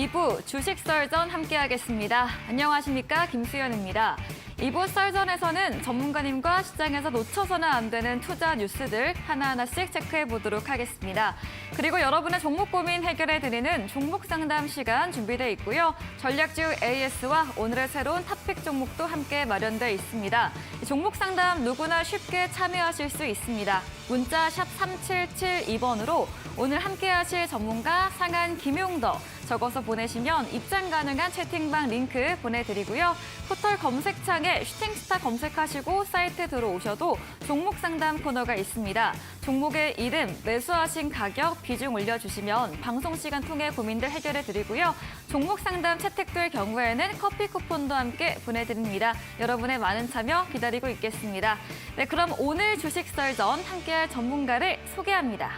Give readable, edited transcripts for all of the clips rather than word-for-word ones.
2부 주식 썰전 함께하겠습니다. 안녕하십니까, 김수연입니다. 2부 썰전에서는 전문가님과 시장에서 놓쳐서는 안 되는 투자 뉴스들 하나하나씩 체크해 보도록 하겠습니다. 그리고 여러분의 종목 고민 해결해 드리는 종목 상담 시간 준비되어 있고요. 전략주 AS와 오늘의 새로운 탑픽 종목도 함께 마련되어 있습니다. 종목 상담 누구나 쉽게 참여하실 수 있습니다. 문자 샵 3772번으로 오늘 함께하실 전문가 상한 김용더 적어서 보내시면 입장 가능한 채팅방 링크 보내드리고요. 포털 검색창에 슈팅스타 검색하시고 사이트 들어오셔도 종목 상담 코너가 있습니다. 종목의 이름, 매수하신 가격, 비중 올려주시면 방송 시간 통해 고민들 해결해드리고요. 종목 상담 채택될 경우에는 커피 쿠폰도 함께 보내드립니다. 여러분의 많은 참여 기다리고 있겠습니다. 네, 그럼 오늘 주식 썰전 함께할 전문가를 소개합니다.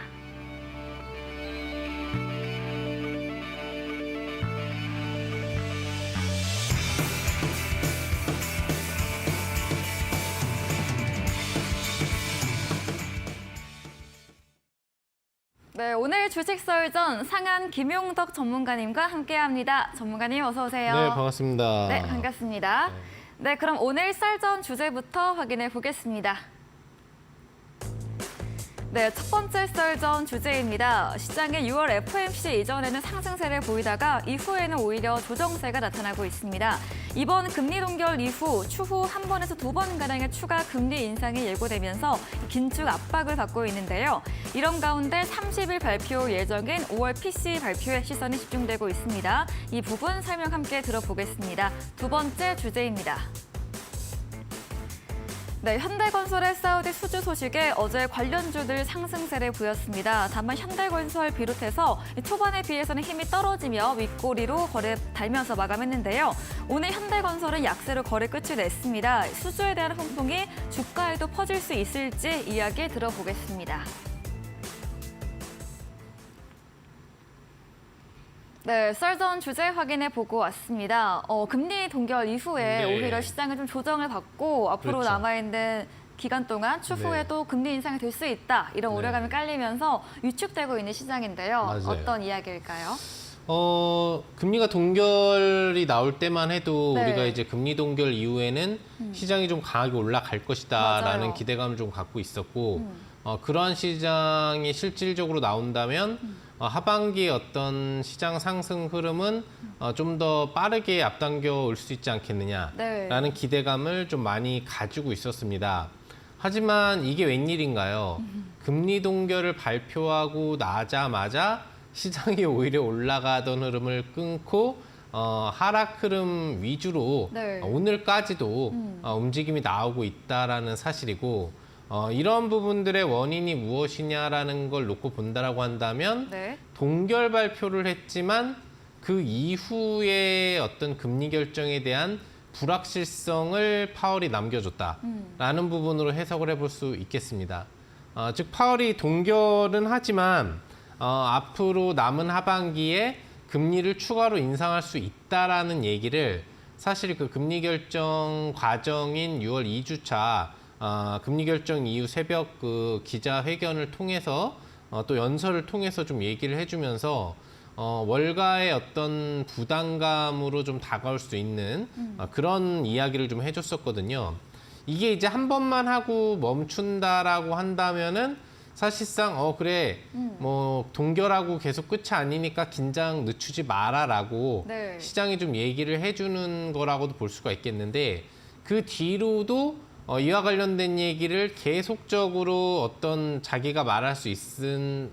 네, 오늘 주식 썰전 상한 김용덕 전문가님과 함께합니다. 전문가님 어서 오세요. 네, 반갑습니다. 네, 반갑습니다. 네, 그럼 오늘 썰전 주제부터 확인해 보겠습니다. 네, 첫 번째 썰전 주제입니다. 시장의 6월 FOMC 이전에는 상승세를 보이다가 이후에는 오히려 조정세가 나타나고 있습니다. 이번 금리 동결 이후 추후 한 번에서 두 번가량의 추가 금리 인상이 예고되면서 긴축 압박을 받고 있는데요. 이런 가운데 30일 발표 예정인 5월 PCE 발표에 시선이 집중되고 있습니다. 이 부분 설명 함께 들어보겠습니다. 두 번째 주제입니다. 네, 현대건설의 사우디 수주 소식에 어제 관련주들 상승세를 보였습니다. 다만 현대건설 비롯해서 초반에 비해서는 힘이 떨어지며 윗꼬리로 거래 달면서 마감했는데요. 오늘 현대건설은 약세로 거래 끝을 냈습니다. 수주에 대한 훈풍이 주가에도 퍼질 수 있을지 이야기 들어보겠습니다. 네, 썰전 주제 확인해 보고 왔습니다. 금리 동결 이후에 네. 오히려 시장은 좀 조정을 받고 앞으로 그렇죠. 남아있는 기간 동안 추후에 네. 또 금리 인상이 될 수 있다. 이런 네. 우려감이 깔리면서 위축되고 있는 시장인데요. 맞아요. 어떤 이야기일까요? 금리가 동결이 나올 때만 해도 네. 우리가 이제 금리 동결 이후에는 시장이 좀 강하게 올라갈 것이다라는 맞아요. 기대감을 좀 갖고 있었고 그러한 시장이 실질적으로 나온다면 하반기의 어떤 시장 상승 흐름은 좀 더 빠르게 앞당겨 올 수 있지 않겠느냐라는 네. 기대감을 좀 많이 가지고 있었습니다. 하지만 이게 웬일인가요? 금리 동결을 발표하고 나자마자 시장이 오히려 올라가던 흐름을 끊고 하락 흐름 위주로 네. 오늘까지도 움직임이 나오고 있다라는 사실이고 이런 부분들의 원인이 무엇이냐라는 걸 놓고 본다라고 한다면 네. 동결 발표를 했지만 그 이후에 어떤 금리 결정에 대한 불확실성을 파월이 남겨줬다라는 부분으로 해석을 해볼 수 있겠습니다. 즉 파월이 동결은 하지만 앞으로 남은 하반기에 금리를 추가로 인상할 수 있다라는 얘기를 사실 그 금리 결정 과정인 6월 2주차 금리 결정 이후 새벽 그 기자회견을 통해서 또 연설을 통해서 좀 얘기를 해주면서 월가의 어떤 부담감으로 좀 다가올 수 있는 그런 이야기를 좀 해줬었거든요. 이게 이제 한 번만 하고 멈춘다라고 한다면은 사실상 그래 뭐 동결하고 계속 끝이 아니니까 긴장 늦추지 마라라고 네. 시장이 좀 얘기를 해주는 거라고도 볼 수가 있겠는데 그 뒤로도 이와 관련된 얘기를 계속적으로 어떤 자기가 말할 수 있는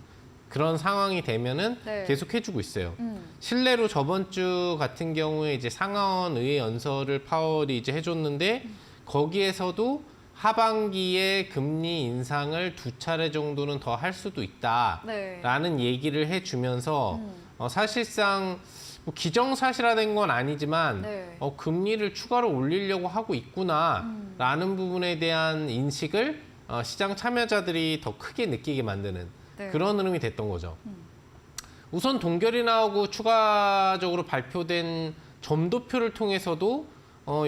그런 상황이 되면은 네. 계속 해주고 있어요. 실례로 저번 주 같은 경우에 이제 상하원 의회 연설을 파월이 이제 해줬는데 거기에서도 하반기에 금리 인상을 2차례 정도는 더 할 수도 있다라는 네. 얘기를 해주면서 사실상 뭐 기정사실화된 건 아니지만 네. 금리를 추가로 올리려고 하고 있구나라는 부분에 대한 인식을 시장 참여자들이 더 크게 느끼게 만드는 네. 그런 흐름이 됐던 거죠. 우선 동결이 나오고 추가적으로 발표된 점도표를 통해서도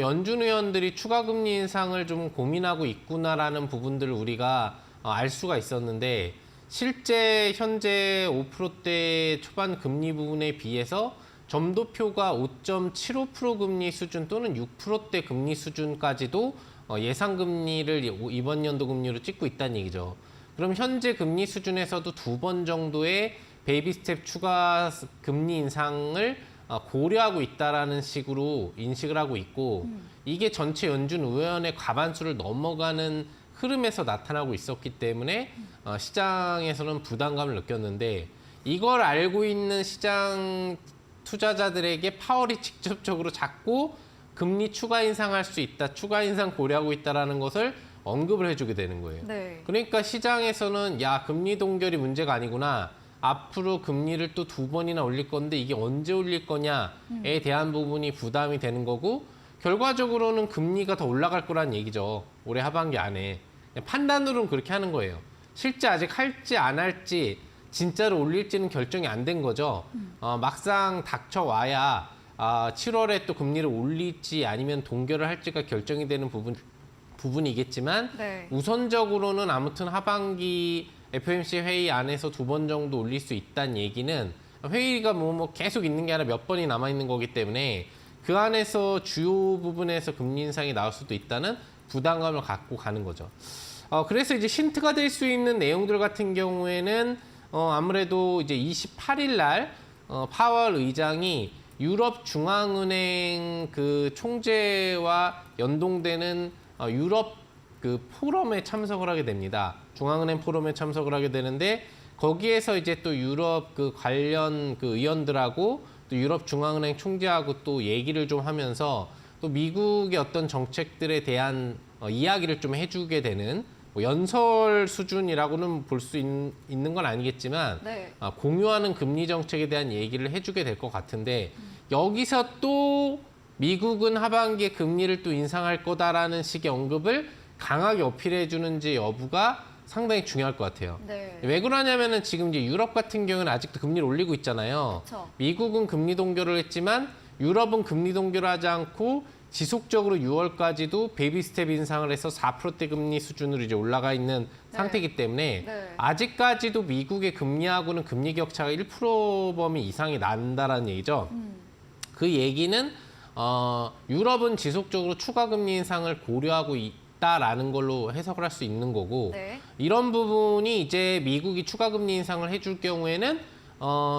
연준 의원들이 추가 금리 인상을 좀 고민하고 있구나라는 부분들을 우리가 알 수가 있었는데 실제 현재 5%대 초반 금리 부분에 비해서 점도표가 5.75% 금리 수준 또는 6%대 금리 수준까지도 예상 금리를 이번 연도 금리로 찍고 있다는 얘기죠. 그럼 현재 금리 수준에서도 2번 정도의 베이비 스텝 추가 금리 인상을 고려하고 있다라는 식으로 인식을 하고 있고 이게 전체 연준 의원의 과반수를 넘어가는 흐름에서 나타나고 있었기 때문에 시장에서는 부담감을 느꼈는데 이걸 알고 있는 시장 투자자들에게 파월이 직접적으로 자꾸 금리 추가 인상할 수 있다, 추가 인상 고려하고 있다라는 것을 언급을 해주게 되는 거예요. 네. 그러니까 시장에서는 야 금리 동결이 문제가 아니구나. 앞으로 금리를 또 2번이나 올릴 건데 이게 언제 올릴 거냐에 대한 부분이 부담이 되는 거고 결과적으로는 금리가 더 올라갈 거란 얘기죠. 올해 하반기 안에. 그냥 판단으로는 그렇게 하는 거예요. 실제 아직 할지 안 할지 진짜로 올릴지는 결정이 안 된 거죠. 막상 닥쳐와야 7월에 또 금리를 올릴지 아니면 동결을 할지가 결정이 되는 부분이겠지만 네. 우선적으로는 아무튼 하반기 FOMC 회의 안에서 2번 정도 올릴 수 있다는 얘기는 회의가 뭐 계속 있는 게 아니라 몇 번이 남아 있는 거기 때문에 그 안에서 주요 부분에서 금리 인상이 나올 수도 있다는 부담감을 갖고 가는 거죠. 그래서 이제 힌트가 될 수 있는 내용들 같은 경우에는 아무래도 이제 28일 날 파월 의장이 유럽 중앙은행 그 총재와 연동되는 유럽 그 포럼에 참석을 하게 됩니다. 중앙은행 포럼에 참석을 하게 되는데 거기에서 이제 또 유럽 그 관련 그 의원들하고 또 유럽 중앙은행 총재하고 또 얘기를 좀 하면서 또 미국의 어떤 정책들에 대한 이야기를 좀 해주게 되는 뭐 연설 수준이라고는 볼 수 있는 건 아니겠지만 네. 공유하는 금리 정책에 대한 얘기를 해주게 될 것 같은데 여기서 또 미국은 하반기에 금리를 또 인상할 거다라는 식의 언급을 강하게 어필해 주는지 여부가 상당히 중요할 것 같아요. 네. 왜 그러냐면은 지금 이제 유럽 같은 경우는 아직도 금리를 올리고 있잖아요. 그렇죠. 미국은 금리 동결을 했지만 유럽은 금리 동결을 하지 않고 지속적으로 6월까지도 베이비 스텝 인상을 해서 4%대 금리 수준으로 이제 올라가 있는 네. 상태이기 때문에 네. 아직까지도 미국의 금리하고는 금리 격차가 1% 범위 이상이 난다라는 얘기죠. 그 얘기는 유럽은 지속적으로 추가 금리 인상을 고려하고 있다라는 걸로 해석을 할 수 있는 거고 네. 이런 부분이 이제 미국이 추가 금리 인상을 해줄 경우에는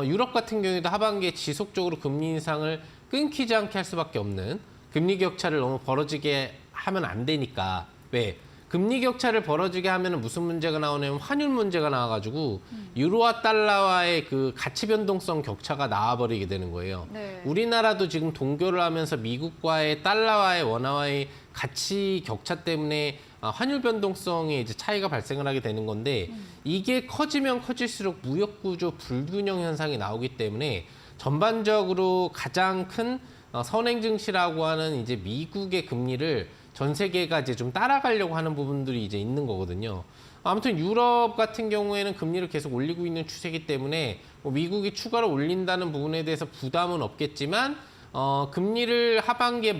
유럽 같은 경우에도 하반기에 지속적으로 금리 인상을 끊기지 않게 할 수밖에 없는 금리 격차를 너무 벌어지게 하면 안 되니까 왜? 금리 격차를 벌어지게 하면 무슨 문제가 나오냐면 환율 문제가 나와가지고 유로와 달러와의 그 가치 변동성 격차가 나와버리게 되는 거예요. 네. 우리나라도 지금 동결을 하면서 미국과의 달러와의 원화와의 가치 격차 때문에 환율 변동성에 이제 차이가 발생을 하게 되는 건데 이게 커지면 커질수록 무역 구조 불균형 현상이 나오기 때문에 전반적으로 가장 큰 선행 증시라고 하는 이제 미국의 금리를 전 세계가 이제 좀 따라가려고 하는 부분들이 이제 있는 거거든요. 아무튼 유럽 같은 경우에는 금리를 계속 올리고 있는 추세이기 때문에 뭐 미국이 추가로 올린다는 부분에 대해서 부담은 없겠지만 금리를 하반기에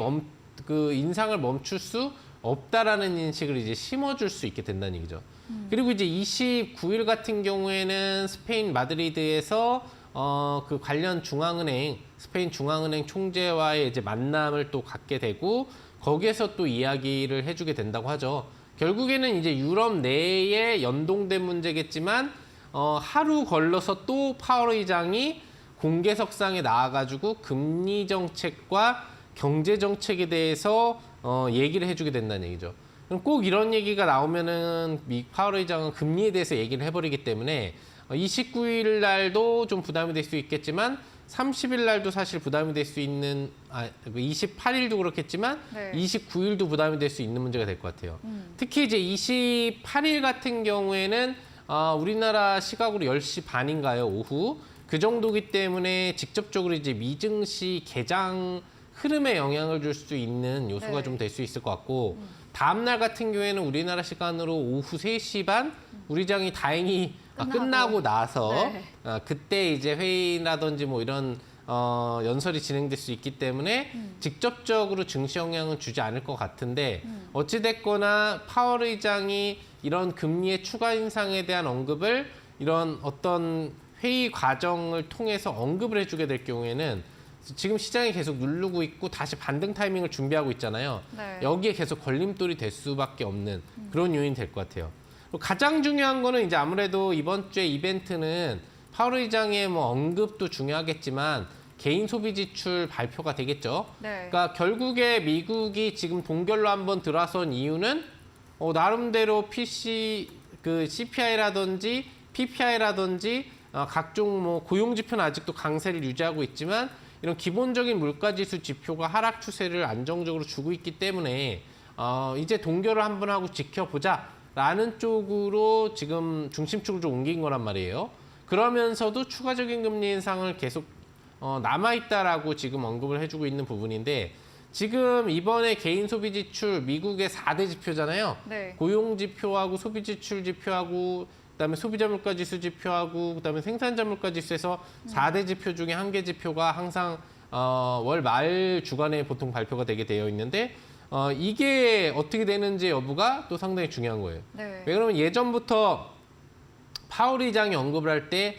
인상을 멈출 수 없다라는 인식을 이제 심어줄 수 있게 된다는 얘기죠. 그리고 이제 29일 같은 경우에는 스페인 마드리드에서 그 관련 스페인 중앙은행 총재와의 이제 만남을 또 갖게 되고 거기에서 또 이야기를 해주게 된다고 하죠. 결국에는 이제 유럽 내에 연동된 문제겠지만 하루 걸러서 또 파월 의장이 공개석상에 나와가지고 금리 정책과 경제 정책에 대해서 얘기를 해주게 된다는 얘기죠. 그럼 꼭 이런 얘기가 나오면은 파월 의장은 금리에 대해서 얘기를 해버리기 때문에 29일 날도 좀 부담이 될 수 있겠지만 30일 날도 사실 부담이 될 수 있는 28일도 그렇겠지만 네. 29일도 부담이 될 수 있는 문제가 될 것 같아요. 특히 이제 28일 같은 경우에는 우리나라 시각으로 10시 반인가요, 오후. 그 정도기 때문에 직접적으로 이제 미증시 개장 흐름에 영향을 줄 수 있는 요소가 네. 좀 될 수 있을 것 같고 다음 날 같은 경우에는 우리나라 시간으로 오후 3시 반 우리 장이 다행히 끝나고 나서 네. 그때 이제 회의라든지 뭐 이런 연설이 진행될 수 있기 때문에 직접적으로 증시 영향은 주지 않을 것 같은데 어찌됐거나 파월 의장이 이런 금리의 추가 인상에 대한 언급을 이런 어떤 회의 과정을 통해서 언급을 해주게 될 경우에는 지금 시장이 계속 누르고 있고 다시 반등 타이밍을 준비하고 있잖아요. 네. 여기에 계속 걸림돌이 될 수밖에 없는 그런 요인이 될 것 같아요. 가장 중요한 거는 이제 아무래도 이번 주에 이벤트는 파월 의장의 뭐 언급도 중요하겠지만 개인 소비 지출 발표가 되겠죠. 네. 그러니까 결국에 미국이 지금 동결로 한번 들어선 이유는 나름대로 CPI라든지 PPI라든지 각종 뭐 고용 지표는 아직도 강세를 유지하고 있지만 이런 기본적인 물가지수 지표가 하락 추세를 안정적으로 주고 있기 때문에 이제 동결을 한번 하고 지켜보자라는 쪽으로 지금 중심축을 좀 옮긴 거란 말이에요. 그러면서도 추가적인 금리 인상을 계속 남아있다라고 지금 언급을 해주고 있는 부분인데 지금 이번에 개인 소비 지출 미국의 4대 지표잖아요. 네. 고용 지표하고 소비 지출 지표하고 그다음에 소비자 물가 지수 지표하고 그다음에 생산자 물가 지수에서 4대 지표 중에 한 개 지표가 항상 월 말 주간에 보통 발표가 되게 되어 있는데 이게 어떻게 되는지 여부가 또 상당히 중요한 거예요. 네. 왜 그러면 예전부터 파월 의장이 언급을 할 때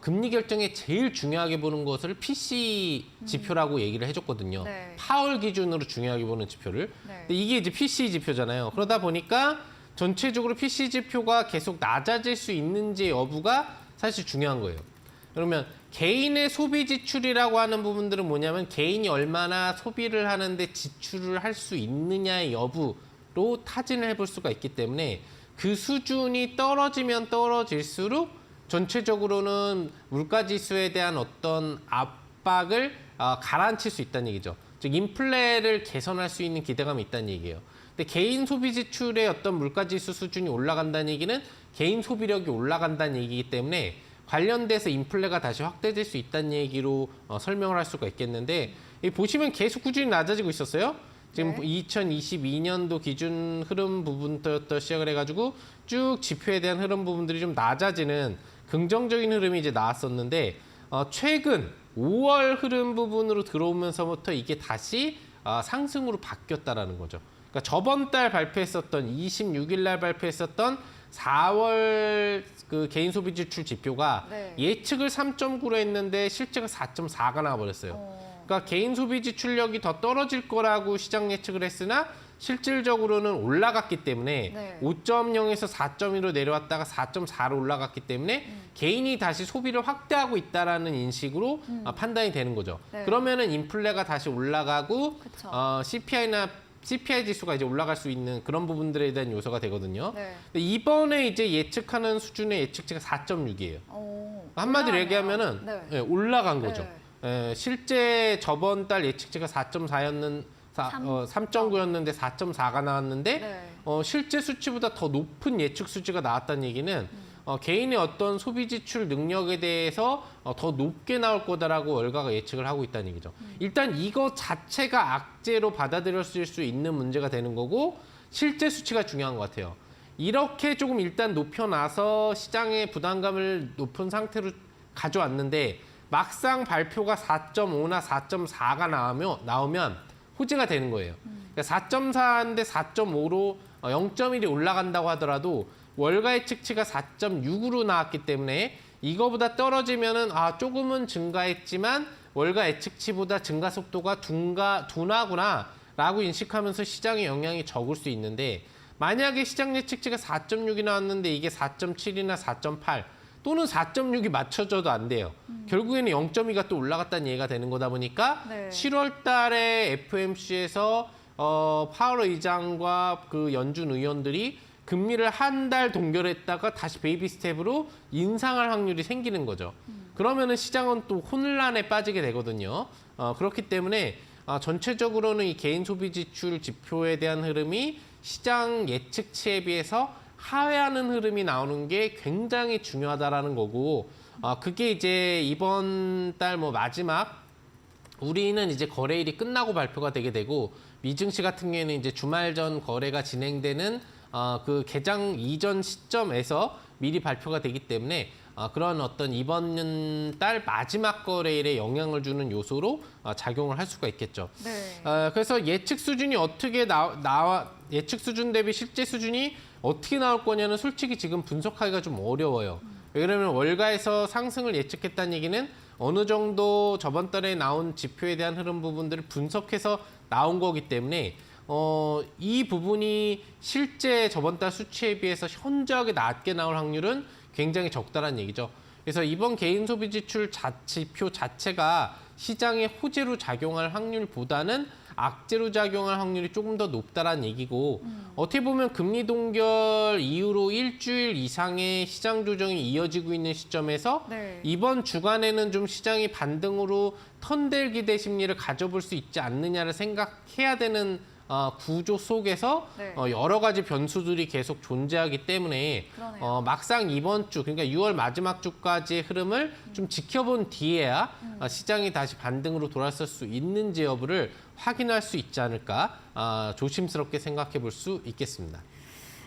금리 결정에 제일 중요하게 보는 것을 PC 지표라고 얘기를 해줬거든요. 네. 파월 기준으로 중요하게 보는 지표를. 네. 근데 이게 이제 PC 지표잖아요. 그러다 보니까 전체적으로 PC 지표가 계속 낮아질 수 있는지 여부가 사실 중요한 거예요. 그러면 개인의 소비 지출이라고 하는 부분들은 뭐냐면 개인이 얼마나 소비를 하는데 지출을 할 수 있느냐의 여부로 타진을 해볼 수가 있기 때문에 그 수준이 떨어지면 떨어질수록 전체적으로는 물가지수에 대한 어떤 압박을 가라앉힐 수 있다는 얘기죠. 즉 인플레를 개선할 수 있는 기대감이 있다는 얘기예요. 근데 개인 소비 지출의 어떤 물가지수 수준이 올라간다는 얘기는 개인 소비력이 올라간다는 얘기이기 때문에 관련돼서 인플레가 다시 확대될 수 있다는 얘기로 설명을 할 수가 있겠는데 보시면 계속 꾸준히 낮아지고 있었어요. 지금 네. 2022년도 기준 흐름 부분부터 시작을 해가지고 쭉 지표에 대한 흐름 부분들이 좀 낮아지는 긍정적인 흐름이 이제 나왔었는데 최근 5월 흐름 부분으로 들어오면서부터 이게 다시 상승으로 바뀌었다라는 거죠. 그러니까 저번 달 발표했었던 26일 날 발표했었던 4월 그 개인 소비 지출 지표가 네. 예측을 3.9로 했는데 실제가 4.4가 나와버렸어요. 그러니까 개인 소비 지출력이 더 떨어질 거라고 시장 예측을 했으나 실질적으로는 올라갔기 때문에 네. 5.0에서 4.1로 내려왔다가 4.4로 올라갔기 때문에 개인이 다시 소비를 확대하고 있다라는 인식으로 판단이 되는 거죠. 네. 그러면은 인플레가 다시 올라가고 그쵸. CPI 지수가 이제 올라갈 수 있는 그런 부분들에 대한 요소가 되거든요. 네. 근데 이번에 이제 예측하는 수준의 예측치가 4.6이에요. 한마디로 올라가네요. 얘기하면은 네. 예, 올라간 거죠. 네. 실제 저번 달 예측치가 3.9였는데 4.4가 나왔는데 네. 실제 수치보다 더 높은 예측 수치가 나왔다는 얘기는 개인의 어떤 소비 지출 능력에 대해서 더 높게 나올 거다라고 월가가 예측을 하고 있다는 얘기죠. 일단 이거 자체가 악재로 받아들여질 수 있는 문제가 되는 거고 실제 수치가 중요한 것 같아요. 이렇게 조금 일단 높여놔서 시장의 부담감을 높은 상태로 가져왔는데 막상 발표가 4.5나 4.4가 나오면 호재가 되는 거예요. 그러니까 4.4인데 4.5로 0.1이 올라간다고 하더라도 월가 예측치가 4.6으로 나왔기 때문에 이거보다 떨어지면은 조금은 증가했지만 월가 예측치보다 증가 속도가 둔하구나라고 인식하면서 시장의 영향이 적을 수 있는데 만약에 시장 예측치가 4.6이 나왔는데 이게 4.7이나 4.8 또는 4.6이 맞춰져도 안 돼요. 결국에는 0.2가 또 올라갔다는 얘기가 되는 거다 보니까 네. 7월 달에 FOMC에서 파월 의장과 그 연준 의원들이 금리를 한 달 동결했다가 다시 베이비 스텝으로 인상할 확률이 생기는 거죠. 그러면은 시장은 또 혼란에 빠지게 되거든요. 그렇기 때문에 전체적으로는 이 개인 소비 지출 지표에 대한 흐름이 시장 예측치에 비해서 하회하는 흐름이 나오는 게 굉장히 중요하다라는 거고, 그게 이제 이번 달 뭐 마지막 우리는 이제 거래일이 끝나고 발표가 되게 되고 미증시 같은 경우에는 이제 주말 전 거래가 진행되는 그 개장 이전 시점에서 미리 발표가 되기 때문에 그런 어떤 이번 달 마지막 거래일에 영향을 주는 요소로 작용을 할 수가 있겠죠. 네. 그래서 예측 수준이 어떻게 예측 수준 대비 실제 수준이 어떻게 나올 거냐는 솔직히 지금 분석하기가 좀 어려워요. 왜냐하면 월가에서 상승을 예측했다는 얘기는 어느 정도 저번 달에 나온 지표에 대한 흐름 부분들을 분석해서 나온 거기 때문에 이 부분이 실제 저번 달 수치에 비해서 현저하게 낮게 나올 확률은 굉장히 적다라는 얘기죠. 그래서 이번 개인 소비 지출 지표 자체가 시장에 호재로 작용할 확률보다는 악재로 작용할 확률이 조금 더 높다라는 얘기고 어떻게 보면 금리 동결 이후로 일주일 이상의 시장 조정이 이어지고 있는 시점에서 네. 이번 주간에는 좀 시장이 반등으로 턴될 기대 심리를 가져볼 수 있지 않느냐를 생각해야 되는 구조 속에서 네. 여러 가지 변수들이 계속 존재하기 때문에 그러네요. 막상 이번 주, 그러니까 6월 마지막 주까지의 흐름을 좀 지켜본 뒤에야 시장이 다시 반등으로 돌아설 수 있는지 여부를 확인할 수 있지 않을까 조심스럽게 생각해 볼 수 있겠습니다.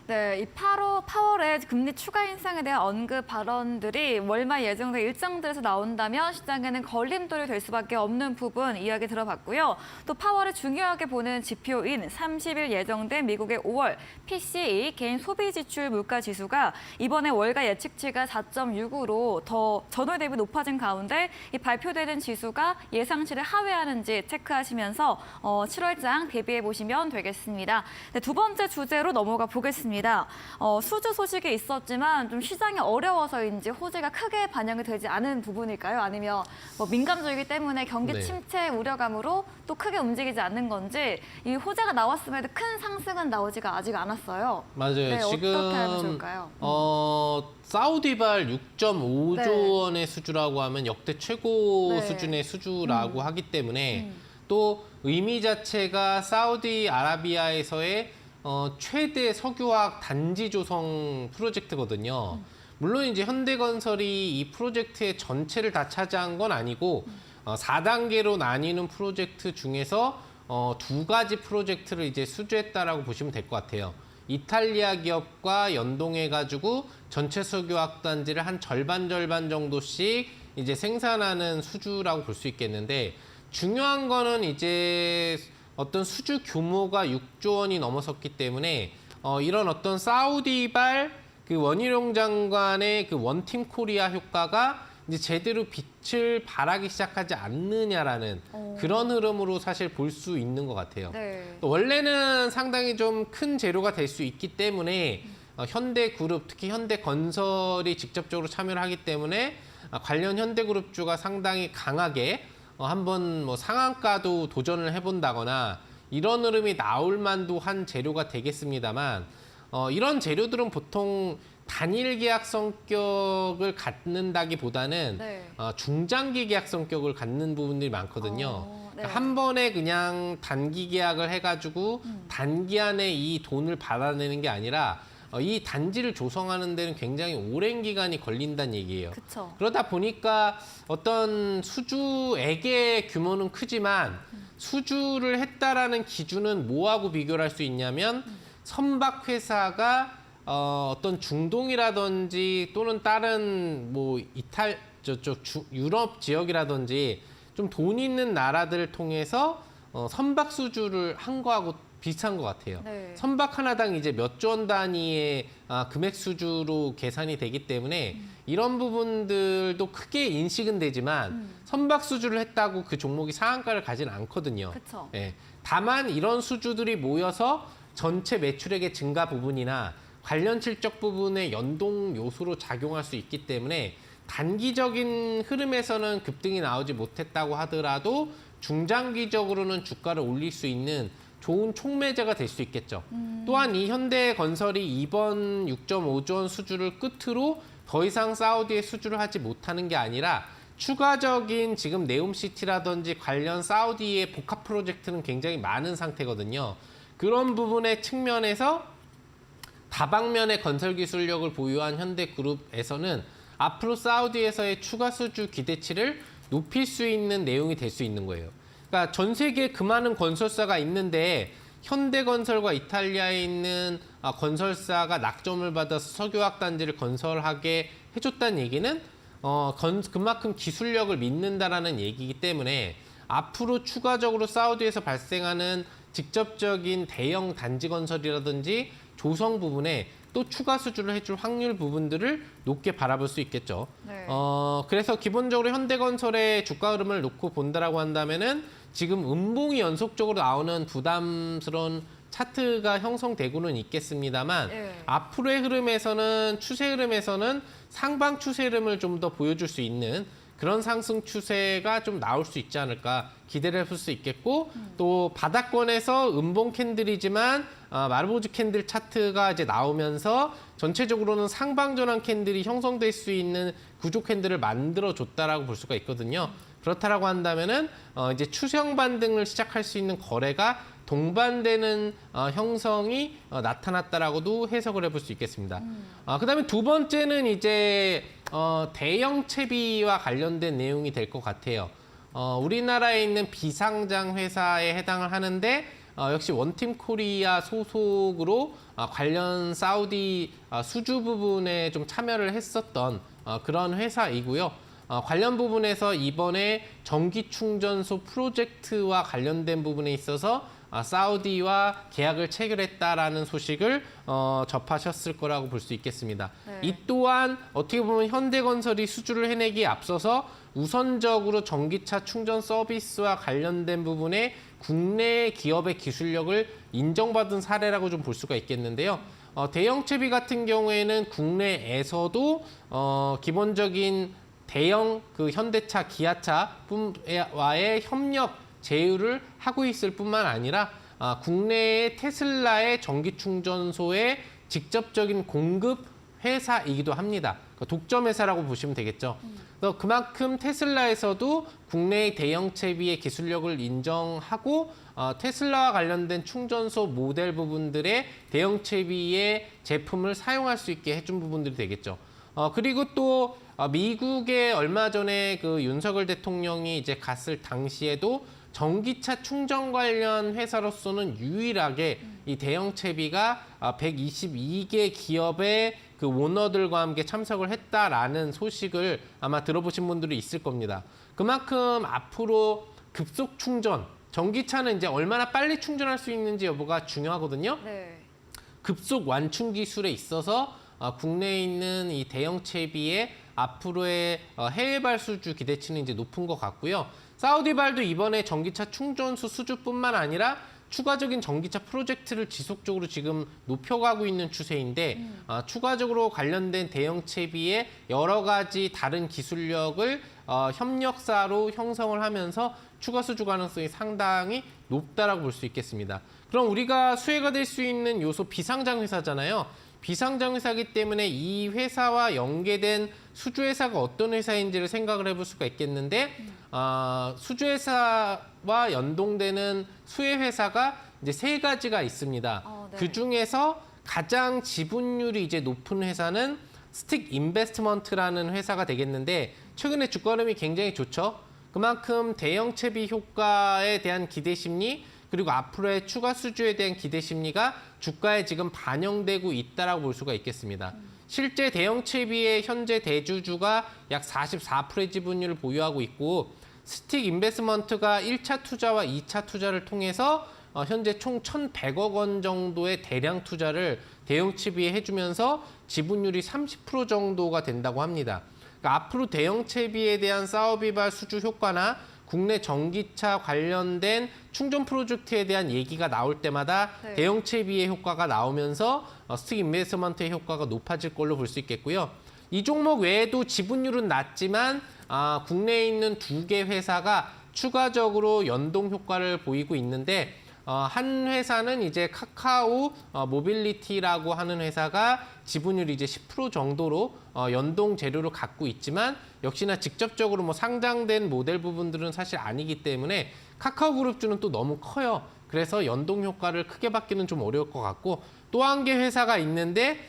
네, 이 8월에 금리 추가 인상에 대한 언급 발언들이 월말 예정된 일정들에서 나온다면 시장에는 걸림돌이 될 수밖에 없는 부분 이야기 들어봤고요. 또 8월에 중요하게 보는 지표인 30일 예정된 미국의 5월 PCE 개인 소비 지출 물가 지수가 이번에 월가 예측치가 4.6으로 더 전월 대비 높아진 가운데 이 발표되는 지수가 예상치를 하회하는지 체크하시면서 7월장 대비해 보시면 되겠습니다. 네, 두 번째 주제로 넘어가 보겠습니다. 수주 소식이 있었지만 좀 시장이 어려워서인지 호재가 크게 반영이 되지 않은 부분일까요? 아니면 뭐 민감주이기 때문에 경기 네. 침체 우려감으로 또 크게 움직이지 않는 건지 이 호재가 나왔음에도 큰 상승은 나오지가 아직 않았어요. 맞아요. 네, 지금 어떻게 하면 좋을까요? 사우디발 6.5조 네. 원의 수주라고 하면 역대 최고 네. 수준의 수주라고 하기 때문에 또 의미 자체가 사우디아라비아에서의 최대 석유화학 단지 조성 프로젝트거든요. 물론 이제 현대건설이 이 프로젝트의 전체를 다 차지한 건 아니고 4단계로 나뉘는 프로젝트 중에서 두 가지 프로젝트를 이제 수주했다라고 보시면 될 것 같아요. 이탈리아 기업과 연동해가지고 전체 석유화학 단지를 한 절반 정도씩 이제 생산하는 수주라고 볼 수 있겠는데 중요한 거는 이제 어떤 수주 규모가 6조 원이 넘어섰기 때문에 이런 어떤 사우디발 그 원희룡 장관의 그 원팀 코리아 효과가 이제 제대로 빛을 발하기 시작하지 않느냐라는 그런 흐름으로 사실 볼 수 있는 것 같아요. 네. 원래는 상당히 좀 큰 재료가 될 수 있기 때문에 현대그룹, 특히 현대건설이 직접적으로 참여를 하기 때문에 관련 현대그룹주가 상당히 강하게 한번 뭐 상한가도 도전을 해본다거나 이런 흐름이 나올 만도 한 재료가 되겠습니다만 이런 재료들은 보통 단일 계약 성격을 갖는다기보다는 네. 중장기 계약 성격을 갖는 부분들이 많거든요. 네. 그러니까 한 번에 그냥 단기 계약을 해가지고 단기안에 이 돈을 받아내는 게 아니라 이 단지를 조성하는 데는 굉장히 오랜 기간이 걸린다는 얘기예요. 그쵸. 그러다 보니까 어떤 수주액의 규모는 크지만 수주를 했다라는 기준은 뭐하고 비교를 할 수 있냐면 선박 회사가 어떤 중동이라든지 또는 다른 뭐 유럽 지역이라든지 좀 돈 있는 나라들을 통해서 선박 수주를 한 거하고 비슷한 것 같아요. 네. 선박 하나당 이제 몇 조 원 단위의 금액 수주로 계산이 되기 때문에 이런 부분들도 크게 인식은 되지만 선박 수주를 했다고 그 종목이 상한가를 가진 않거든요. 그쵸. 예. 다만 이런 수주들이 모여서 전체 매출액의 증가 부분이나 관련 실적 부분의 연동 요소로 작용할 수 있기 때문에 단기적인 흐름에서는 급등이 나오지 못했다고 하더라도 중장기적으로는 주가를 올릴 수 있는 좋은 촉매제가 될 수 있겠죠. 또한 이 현대건설이 이번 6.5조 원 수주를 끝으로 더 이상 사우디에 수주를 하지 못하는 게 아니라 추가적인 지금 네옴시티라든지 관련 사우디의 복합 프로젝트는 굉장히 많은 상태거든요. 그런 부분의 측면에서 다방면의 건설 기술력을 보유한 현대그룹에서는 앞으로 사우디에서의 추가 수주 기대치를 높일 수 있는 내용이 될 수 있는 거예요. 그러니까 전 세계에 그 많은 건설사가 있는데 현대건설과 이탈리아에 있는 건설사가 낙점을 받아서 석유화학 단지를 건설하게 해줬다는 얘기는 그만큼 기술력을 믿는다라는 얘기이기 때문에 앞으로 추가적으로 사우디에서 발생하는 직접적인 대형 단지 건설이라든지 조성 부분에 또 추가 수주를 해줄 확률 부분들을 높게 바라볼 수 있겠죠. 네. 그래서 기본적으로 현대건설의 주가 흐름을 놓고 본다라고 한다면은 지금 음봉이 연속적으로 나오는 부담스러운 차트가 형성되고는 있겠습니다만 예. 앞으로의 흐름에서는 추세 흐름에서는 상방 추세 흐름을 좀 더 보여줄 수 있는 그런 상승 추세가 좀 나올 수 있지 않을까 기대를 해볼 수 있겠고 또 바닥권에서 음봉 캔들이지만 마르보즈 캔들 차트가 이제 나오면서 전체적으로는 상방 전환 캔들이 형성될 수 있는 구조 캔들을 만들어 줬다라고 볼 수가 있거든요. 그렇다라고 한다면은 이제 추세형 반등을 시작할 수 있는 거래가 동반되는 형성이 나타났다라고도 해석을 해볼 수 있겠습니다. 그다음에 두 번째는 이제 대형 채비와 관련된 내용이 될 것 같아요. 우리나라에 있는 비상장 회사에 해당을 하는데 역시 원팀 코리아 소속으로 관련 사우디 수주 부분에 좀 참여를 했었던 그런 회사이고요. 관련 부분에서 이번에 전기 충전소 프로젝트와 관련된 부분에 있어서 사우디와 계약을 체결했다라는 소식을 접하셨을 거라고 볼 수 있겠습니다. 네. 이 또한 어떻게 보면 현대건설이 수주를 해내기에 앞서서 우선적으로 전기차 충전 서비스와 관련된 부분에 국내 기업의 기술력을 인정받은 사례라고 좀 볼 수가 있겠는데요. 대형 채비 같은 경우에는 국내에서도 기본적인 대형 그 현대차, 기아차와의 협력 제휴를 하고 있을 뿐만 아니라 국내의 테슬라의 전기 충전소의 직접적인 공급 회사이기도 합니다. 그러니까 독점 회사라고 보시면 되겠죠. 그래서 그만큼 테슬라에서도 국내의 대형 채비의 기술력을 인정하고 테슬라와 관련된 충전소 모델 부분들의 대형 채비의 제품을 사용할 수 있게 해준 부분들이 되겠죠. 그리고 또 미국에 얼마 전에 그 윤석열 대통령이 이제 갔을 당시에도 전기차 충전 관련 회사로서는 유일하게 이 대형 채비가 122개 기업의 그 오너들과 함께 참석을 했다라는 소식을 아마 들어보신 분들이 있을 겁니다. 그만큼 앞으로 급속 충전, 전기차는 이제 얼마나 빨리 충전할 수 있는지 여부가 중요하거든요. 네. 급속 완충 기술에 있어서 국내에 있는 이 대형 채비의 앞으로의 해외발 수주 기대치는 이제 높은 것 같고요. 사우디발도 이번에 전기차 충전소 수주뿐만 아니라 추가적인 전기차 프로젝트를 지속적으로 지금 높여가고 있는 추세인데 추가적으로 관련된 대형 채비의 여러 가지 다른 기술력을 협력사로 형성을 하면서 추가 수주 가능성이 상당히 높다라고 볼 수 있겠습니다. 그럼 우리가 수혜가 될 수 있는 요소 비상장 회사잖아요. 비상장 회사이기 때문에 이 회사와 연계된 수주회사가 어떤 회사인지를 생각을 해볼 수가 있겠는데 수주회사와 연동되는 수혜회사가 이제 세 가지가 있습니다. 네. 그 중에서 가장 지분율이 이제 높은 회사는 스틱 인베스트먼트라는 회사가 되겠는데 최근에 주가 흐름이 굉장히 좋죠. 그만큼 대형 채비 효과에 대한 기대 심리 그리고 앞으로의 추가 수주에 대한 기대 심리가 주가에 지금 반영되고 있다라고 볼 수가 있겠습니다. 실제 대형 채비의 현재 대주주가 약 44%의 지분율을 보유하고 있고 스틱 인베스먼트가 1차 투자와 2차 투자를 통해서 현재 총 1,100억 원 정도의 대량 투자를 대형 채비에 해주면서 지분율이 30% 정도가 된다고 합니다. 그러니까 앞으로 대형 채비에 대한 사우디발 수주 효과나 국내 전기차 관련된 충전 프로젝트에 대한 얘기가 나올 때마다 네. 대형 채비의 효과가 나오면서 스틱 인베스트먼트의 효과가 높아질 걸로 볼 수 있겠고요. 이 종목 외에도 지분율은 낮지만 국내에 있는 두 개 회사가 추가적으로 연동 효과를 보이고 있는데 한 회사는 이제 카카오 모빌리티라고 하는 회사가 지분율이 이제 10% 정도로 연동 재료를 갖고 있지만 역시나 직접적으로 뭐 상장된 모델 부분들은 사실 아니기 때문에 카카오 그룹주는 또 너무 커요. 그래서 연동 효과를 크게 받기는 좀 어려울 것 같고 또 한 개 회사가 있는데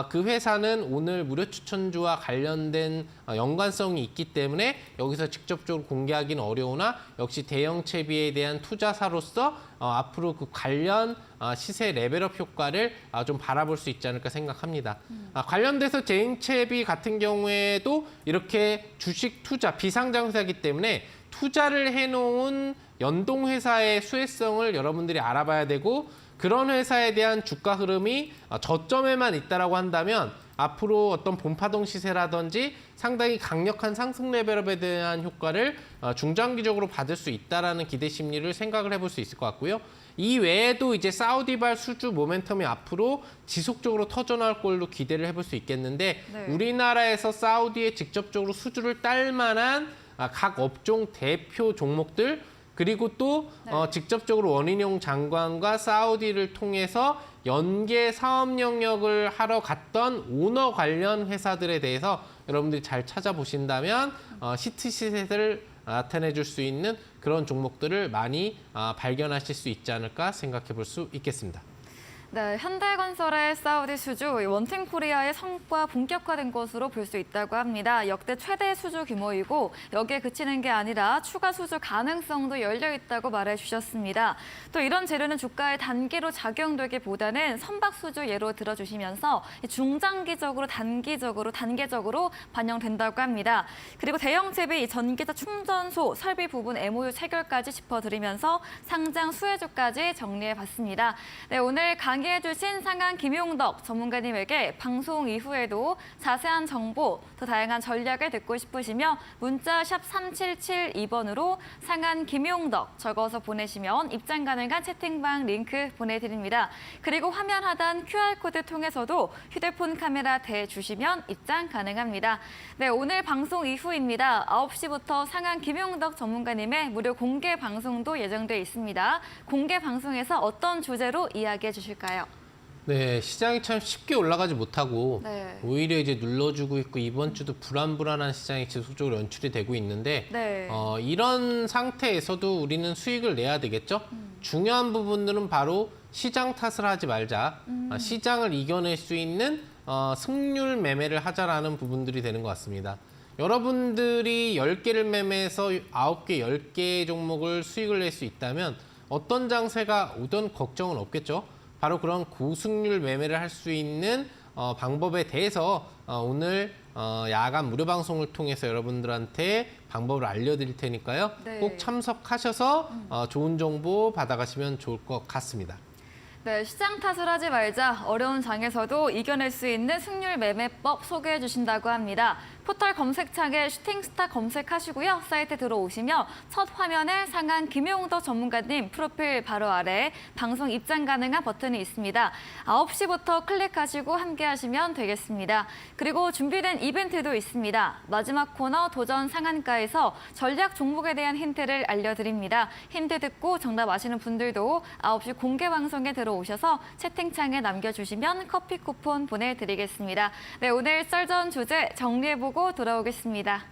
그 회사는 오늘 무료 추천주와 관련된 연관성이 있기 때문에 여기서 직접적으로 공개하기는 어려우나 역시 대형 채비에 대한 투자사로서 앞으로 그 관련 시세 레벨업 효과를 좀 바라볼 수 있지 않을까 생각합니다. 관련돼서 제인채비 같은 경우에도 이렇게 주식 투자 비상장 회사이기 때문에 투자를 해놓은 연동 회사의 수혜성을 여러분들이 알아봐야 되고 그런 회사에 대한 주가 흐름이 저점에만 있다라고 한다면 앞으로 어떤 본파동 시세라든지 상당히 강력한 상승 레벨업에 대한 효과를 중장기적으로 받을 수 있다라는 기대 심리를 생각을 해볼 수 있을 것 같고요. 이 외에도 이제 사우디발 수주 모멘텀이 앞으로 지속적으로 터져나올 걸로 기대를 해볼 수 있겠는데 네. 우리나라에서 사우디에 직접적으로 수주를 딸 만한 각 업종 대표 종목들 그리고 또 직접적으로 원인용 장관과 사우디를 통해서 연계 사업 영역을 하러 갔던 오너 관련 회사들에 대해서 여러분들이 잘 찾아보신다면 시트 시세를 나타내 줄 수 있는 그런 종목들을 많이 발견하실 수 있지 않을까 생각해 볼 수 있겠습니다. 네, 현대건설의 사우디 수주, 원팀 코리아의 성과 본격화된 것으로 볼 수 있다고 합니다. 역대 최대 수주 규모이고 여기에 그치는 게 아니라 추가 수주 가능성도 열려 있다고 말해주셨습니다. 또 이런 재료는 주가에 단기로 작용되기보다는 선박 수주 예로 들어주시면서 중장기적으로 단계적으로 반영된다고 합니다. 그리고 대형 채비, 전기차 충전소, 설비 부분 MOU 체결까지 짚어드리면서 상장 수혜주까지 정리해봤습니다. 네, 오늘 강의해 주신 상한 김용덕 전문가님에게 방송 이후에도 자세한 정보, 더 다양한 전략을 듣고 싶으시며 문자 샵 3772번으로 상한 김용덕 적어서 보내시면 입장 가능한 채팅방 링크 보내드립니다. 그리고 화면 하단 QR코드 통해서도 휴대폰 카메라 대주시면 입장 가능합니다. 네, 오늘 방송 이후입니다. 9시부터 상한 김용덕 전문가님의 무료 공개 방송도 예정돼 있습니다. 공개 방송에서 어떤 주제로 이야기해 주실까요? 네, 시장이 참 쉽게 올라가지 못하고 네. 오히려 이제 눌러주고 있고 이번 주도 불안한 시장이 지속적으로 연출이 되고 있는데 네. 이런 상태에서도 우리는 수익을 내야 되겠죠. 중요한 부분들은 바로 시장 탓을 하지 말자. 시장을 이겨낼 수 있는 승률 매매를 하자라는 부분들이 되는 것 같습니다. 여러분들이 10개를 매매해서 9개, 10개 종목을 수익을 낼 수 있다면 어떤 장세가 오든 걱정은 없겠죠. 바로 그런 고승률 매매를 할 수 있는 방법에 대해서 오늘 야간 무료 방송을 통해서 여러분들한테 방법을 알려드릴 테니까요. 네. 꼭 참석하셔서 좋은 정보 받아가시면 좋을 것 같습니다. 네, 시장 탓을 하지 말자 어려운 장에서도 이겨낼 수 있는 승률 매매법 소개해 주신다고 합니다. 포털 검색창에 슈팅스타 검색하시고요. 사이트 들어오시면 첫 화면에 상한 김용덕 전문가님 프로필 바로 아래 방송 입장 가능한 버튼이 있습니다. 9시부터 클릭하시고 함께 하시면 되겠습니다. 그리고 준비된 이벤트도 있습니다. 마지막 코너 도전 상한가에서 전략 종목에 대한 힌트를 알려드립니다. 힌트 듣고 정답 아시는 분들도 9시 공개 방송에 들어오셔서 채팅창에 남겨주시면 커피 쿠폰 보내드리겠습니다. 네, 오늘 썰전 주제 정리해보고 돌아오겠습니다.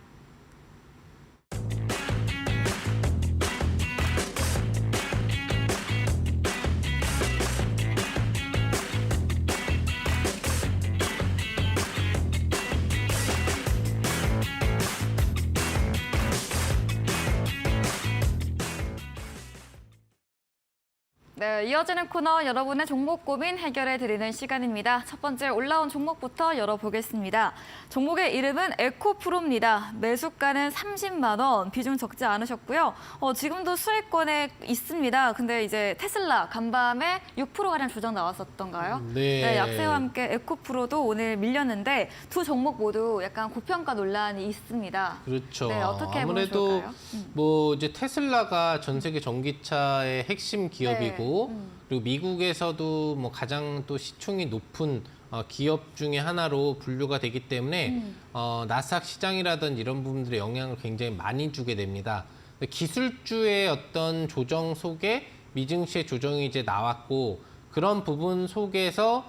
네, 이어지는 코너 여러분의 종목 고민 해결해 드리는 시간입니다. 첫 번째 올라온 종목부터 열어보겠습니다. 종목의 이름은 에코프로입니다. 매수가는 30만 원, 비중 적지 않으셨고요. 지금도 수익권에 있습니다. 근데 이제 테슬라 간밤에 6%가량 조정 나왔었던가요? 네. 약세와 함께 에코프로도 오늘 밀렸는데 두 종목 모두 약간 고평가 논란이 있습니다. 그렇죠. 네, 어떻게 보면 아무래도 좋을까요? 뭐 이제 테슬라가 전 세계 전기차의 핵심 기업이고 그리고 미국에서도 뭐 가장 또 시총이 높은 기업 중에 하나로 분류가 되기 때문에 나스닥 시장이라든지 이런 부분들의 영향을 굉장히 많이 주게 됩니다. 기술주의 어떤 조정 속에 미증시의 조정이 이제 나왔고 그런 부분 속에서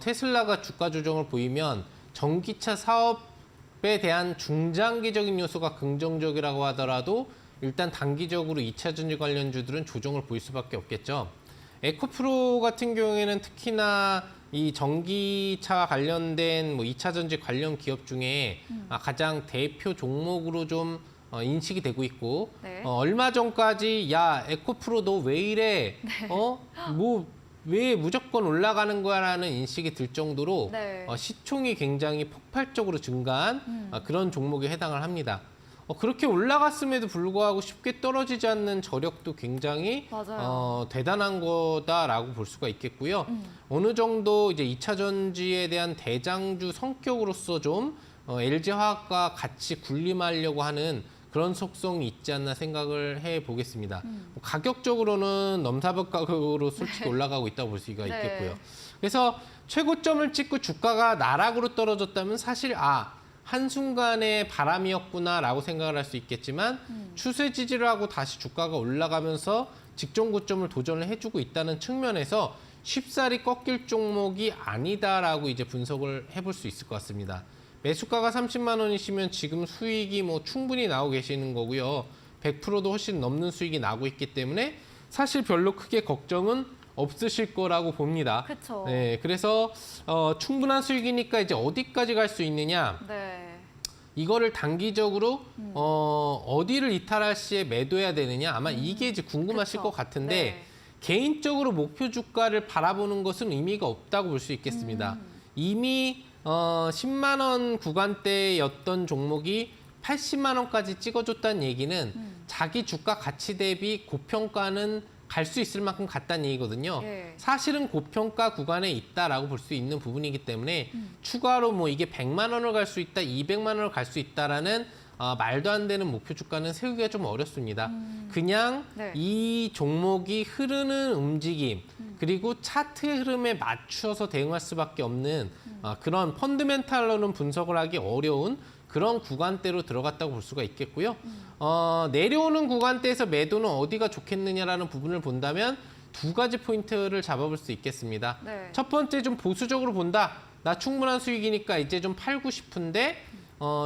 테슬라가 주가 조정을 보이면 전기차 사업에 대한 중장기적인 요소가 긍정적이라고 하더라도 일단 단기적으로 2차 전지 관련주들은 조정을 보일 수밖에 없겠죠. 에코프로 같은 경우에는 특히나 이 전기차와 관련된 뭐 2차 전지 관련 기업 중에 가장 대표 종목으로 좀 인식이 되고 있고 네. 얼마 전까지 야 에코프로 너 왜 이래? 뭐 왜 무조건 올라가는 거야라는 인식이 들 정도로 네. 시총이 굉장히 폭발적으로 증가한 그런 종목에 해당을 합니다. 그렇게 올라갔음에도 불구하고 쉽게 떨어지지 않는 저력도 굉장히 맞아요. 대단한 거다라고 볼 수가 있겠고요. 어느 정도 이제 2차 전지에 대한 대장주 성격으로서 좀 LG화학과 같이 군림하려고 하는 그런 속성이 있지 않나 생각을 해보겠습니다. 가격적으로는 넘사벽 가격으로 솔직히 올라가고 있다고 볼 수가 네. 있겠고요. 그래서 최고점을 찍고 주가가 나락으로 떨어졌다면 사실 한순간의 바람이었구나라고 생각을 할 수 있겠지만 추세 지지를 하고 다시 주가가 올라가면서 직전 고점을 도전을 해주고 있다는 측면에서 쉽사리 꺾일 종목이 아니다라고 이제 분석을 해볼 수 있을 것 같습니다. 매수가가 30만 원이시면 지금 수익이 뭐 충분히 나오고 계시는 거고요. 100%도 훨씬 넘는 수익이 나고 있기 때문에 사실 별로 크게 걱정은 없으실 거라고 봅니다. 그렇죠. 네, 그래서 충분한 수익이니까 이제 어디까지 갈 수 있느냐? 네. 이거를 단기적으로 어디를 이탈할 시에 매도해야 되느냐? 아마 이게 이제 궁금하실 그쵸. 것 같은데 네. 개인적으로 목표 주가를 바라보는 것은 의미가 없다고 볼 수 있겠습니다. 이미 10만 원 구간대였던 종목이 80만 원까지 찍어줬다는 얘기는 자기 주가 가치 대비 고평가는 갈 수 있을 만큼 갔다는 얘기거든요. 예. 사실은 고평가 구간에 있다라고 볼 수 있는 부분이기 때문에 추가로 뭐 이게 100만 원을 갈 수 있다, 200만 원을 갈 수 있다라는 말도 안 되는 목표 주가는 세우기가 좀 어렵습니다. 그냥 네. 이 종목이 흐르는 움직임 그리고 차트 흐름에 맞추어서 대응할 수밖에 없는 그런 펀드멘탈로는 분석을 하기 어려운 그런 구간대로 들어갔다고 볼 수가 있겠고요. 내려오는 구간대에서 매도는 어디가 좋겠느냐라는 부분을 본다면 두 가지 포인트를 잡아볼 수 있겠습니다. 네. 첫 번째 좀 보수적으로 본다. 나 충분한 수익이니까 이제 좀 팔고 싶은데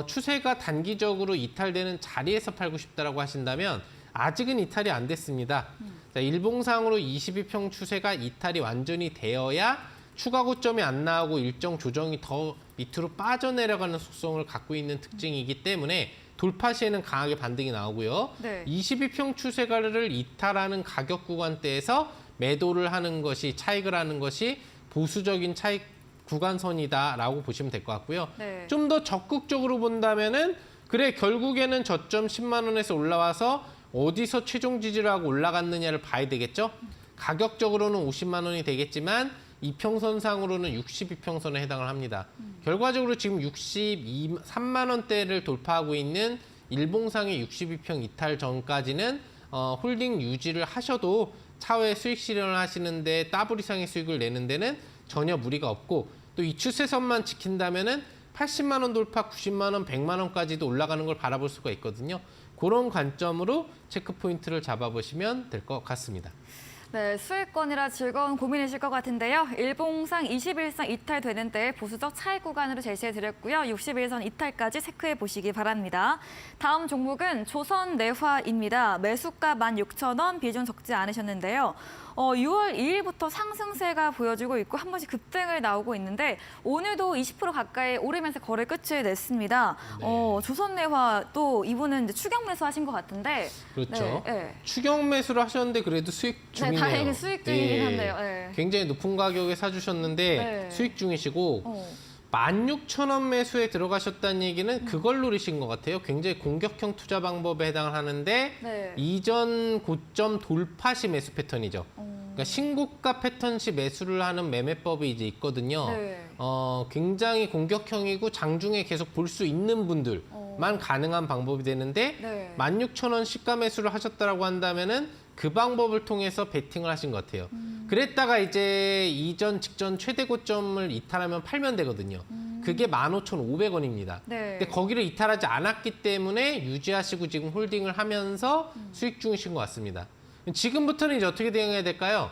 추세가 단기적으로 이탈되는 자리에서 팔고 싶다라고 하신다면 아직은 이탈이 안 됐습니다. 자, 일봉상으로 22평 추세가 이탈이 완전히 되어야 추가 고점이 안 나오고 일정 조정이 더 밑으로 빠져내려가는 속성을 갖고 있는 특징이기 때문에 돌파 시에는 강하게 반등이 나오고요. 네. 22평 추세가를 이탈하는 가격 구간대에서 매도를 하는 것이 차익을 하는 것이 보수적인 차익 구간선이다라고 보시면 될 것 같고요. 네. 좀 더 적극적으로 본다면은 그래 결국에는 저점 10만 원에서 올라와서 어디서 최종 지지를 하고 올라갔느냐를 봐야 되겠죠. 가격적으로는 50만 원이 되겠지만 이평선상으로는 62평선에 해당을 합니다. 결과적으로 지금 63만 원대를 돌파하고 있는 일봉상의 62평 이탈 전까지는 홀딩 유지를 하셔도 차후에 수익 실현을 하시는데 더블 이상의 수익을 내는 데는 전혀 무리가 없고 또 이 추세선만 지킨다면은 80만 원 돌파, 90만 원, 100만 원까지도 올라가는 걸 바라볼 수가 있거든요. 그런 관점으로 체크 포인트를 잡아보시면 될 것 같습니다. 네, 수익권이라 즐거운 고민이실 것 같은데요. 일봉상 21선 이탈되는 데 보수적 차익 구간으로 제시해드렸고요. 61선 이탈까지 체크해 보시기 바랍니다. 다음 종목은 조선내화입니다. 매수가 16,000원, 비중 적지 않으셨는데요. 6월 2일부터 상승세가 보여지고 있고 한 번씩 급등을 나오고 있는데 오늘도 20% 가까이 오르면서 거래 끝을 냈습니다. 네. 조선내화 또 이분은 이제 추격 매수하신 것 같은데 그렇죠. 네, 네. 추경 매수를 하셨는데 그래도 수익 중이네요. 다행히 수익 중이긴 한데요. 네. 굉장히 높은 가격에 사주셨는데 네. 수익 중이시고 16,000원 매수에 들어가셨다는 얘기는 그걸 노리신 것 같아요. 굉장히 공격형 투자 방법에 해당을 하는데 네. 이전 고점 돌파 시 매수 패턴이죠. 그러니까 신고가 패턴 시 매수를 하는 매매법이 이제 있거든요. 네. 굉장히 공격형이고 장중에 계속 볼 수 있는 분들만 가능한 방법이 되는데 네. 16,000원 시가 매수를 하셨다라고 한다면은 그 방법을 통해서 베팅을 하신 것 같아요. 그랬다가 이제 이전 직전 최대 고점을 이탈하면 팔면 되거든요. 그게 15,500원입니다. 네. 근데 거기를 이탈하지 않았기 때문에 유지하시고 지금 홀딩을 하면서 수익 중이신 것 같습니다. 지금부터는 이제 어떻게 대응해야 될까요?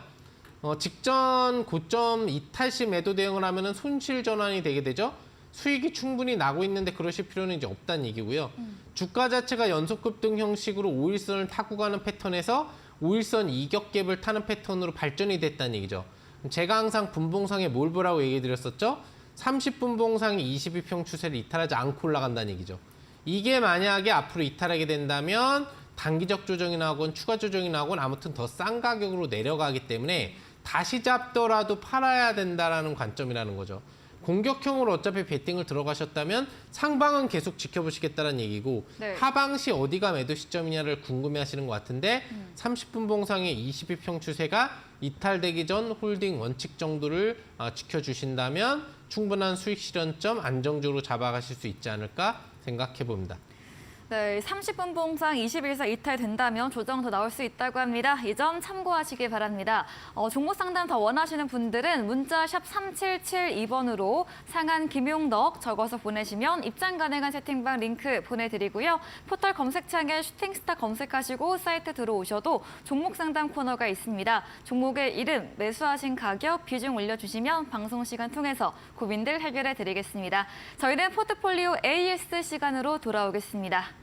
직전 고점 이탈 시 매도 대응을 하면은 손실 전환이 되게 되죠. 수익이 충분히 나고 있는데 그러실 필요는 이제 없다는 얘기고요. 주가 자체가 연속 급등 형식으로 5일선을 타고 가는 패턴에서 5일선 이격갭을 타는 패턴으로 발전이 됐다는 얘기죠. 제가 항상 분봉상에 뭘 보라고 얘기 드렸었죠? 30분봉상이 22평 추세를 이탈하지 않고 올라간다는 얘기죠. 이게 만약에 앞으로 이탈하게 된다면 단기적 조정이 나오건 추가 조정이 나오건 아무튼 더 싼 가격으로 내려가기 때문에 다시 잡더라도 팔아야 된다라는 관점이라는 거죠. 공격형으로 어차피 베팅을 들어가셨다면 상방은 계속 지켜보시겠다는 얘기고 네. 하방시 어디가 매도 시점이냐를 궁금해하시는 것 같은데 30분 봉상의 22평 추세가 이탈되기 전 홀딩 원칙 정도를 지켜주신다면 충분한 수익 실현점 안정적으로 잡아가실 수 있지 않을까 생각해 봅니다. 네, 30분 봉상 21사 이탈된다면 조정 더 나올 수 있다고 합니다. 이 점 참고하시기 바랍니다. 종목 상담 더 원하시는 분들은 문자 샵 3772번으로 상한 김용덕 적어서 보내시면 입장 가능한 채팅방 링크 보내드리고요. 포털 검색창에 슈팅스타 검색하시고 사이트 들어오셔도 종목 상담 코너가 있습니다. 종목의 이름, 매수하신 가격, 비중 올려주시면 방송 시간 통해서 고민들 해결해 드리겠습니다. 저희는 포트폴리오 AS 시간으로 돌아오겠습니다.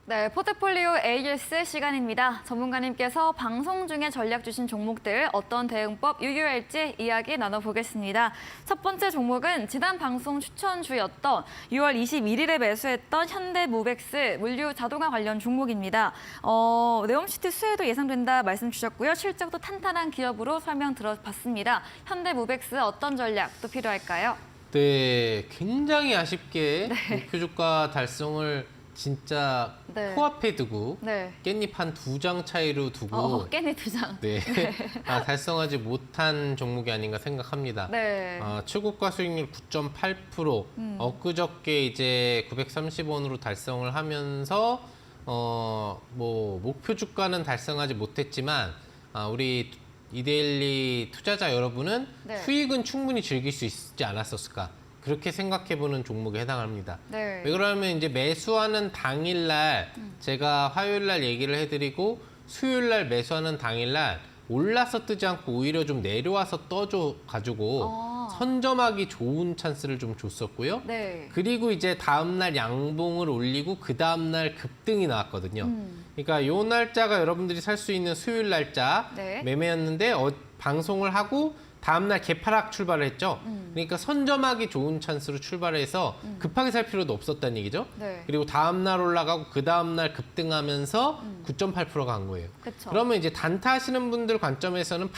네, 포트폴리오 AS 시간입니다. 전문가님께서 방송 중에 전략 주신 종목들 어떤 대응법 유효할지 이야기 나눠보겠습니다. 첫 번째 종목은 지난 방송 추천주였던 6월 21일에 매수했던 현대모백스 물류 자동화 관련 종목입니다. 네옴시티 수혜도 예상된다 말씀 주셨고요. 실적도 탄탄한 기업으로 설명 들어봤습니다. 현대모백스 어떤 전략 또 필요할까요? 네, 굉장히 아쉽게 목표 주가 달성을 진짜 네. 코앞에 두고 네. 깻잎 한 2장 차이로 두고 깻잎 2장. 네. 달성하지 못한 종목이 아닌가 생각합니다. 네. 최고가 수익률 9.8%, 엊그저께 이제 930원으로 달성을 하면서 뭐 목표 주가는 달성하지 못했지만 우리 이데일리 투자자 여러분은 네. 수익은 충분히 즐길 수 있지 않았었을까? 그렇게 생각해보는 종목에 해당합니다. 네. 왜 그러면 이제 매수하는 당일날 제가 화요일날 얘기를 해드리고 수요일날 매수하는 당일날 올라서 뜨지 않고 오히려 좀 내려와서 떠줘 가지고 선점하기 좋은 찬스를 좀 줬었고요. 네. 그리고 이제 다음날 양봉을 올리고 그 다음날 급등이 나왔거든요. 그러니까 요 날짜가 여러분들이 살 수 있는 수요일 날짜 네. 매매였는데 방송을 하고 다음날 개파락 출발을 했죠. 그러니까 선점하기 좋은 찬스로 출발해서 급하게 살 필요도 없었다는 얘기죠. 네. 그리고 다음날 올라가고 그 다음날 급등하면서 9.8%가 간 거예요. 그쵸. 그러면 이제 단타 하시는 분들 관점에서는